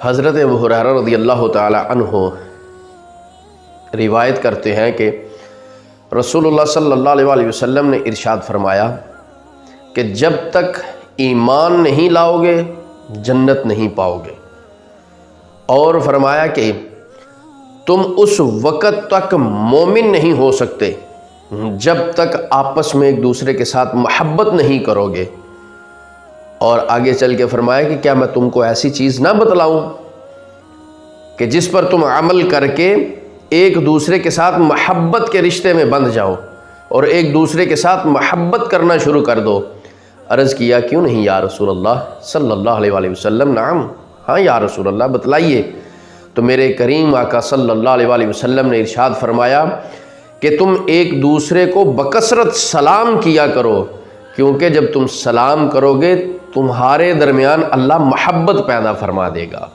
حضرت ابو ہریرہ رضی اللہ تعالی عنہ روایت کرتے ہیں کہ رسول اللہ صلی اللہ علیہ وآلہ وسلم نے ارشاد فرمایا کہ جب تک ایمان نہیں لاؤ گے جنت نہیں پاؤ گے، اور فرمایا کہ تم اس وقت تک مومن نہیں ہو سکتے جب تک آپس میں ایک دوسرے کے ساتھ محبت نہیں کرو گے، اور آگے چل کے فرمایا کہ کیا میں تم کو ایسی چیز نہ بتلاؤں کہ جس پر تم عمل کر کے ایک دوسرے کے ساتھ محبت کے رشتے میں بندھ جاؤ اور ایک دوسرے کے ساتھ محبت کرنا شروع کر دو۔ عرض کیا کیوں نہیں یا رسول اللہ صلی اللہ علیہ وآلہ وسلم، نعم ہاں یا رسول اللہ بتلائیے۔ تو میرے کریم آقا صلی اللہ علیہ وآلہ وسلم نے ارشاد فرمایا کہ تم ایک دوسرے کو بکثرت سلام کیا کرو، کیونکہ جب تم سلام کرو گے تمہارے درمیان اللہ محبت پیدا فرما دے گا۔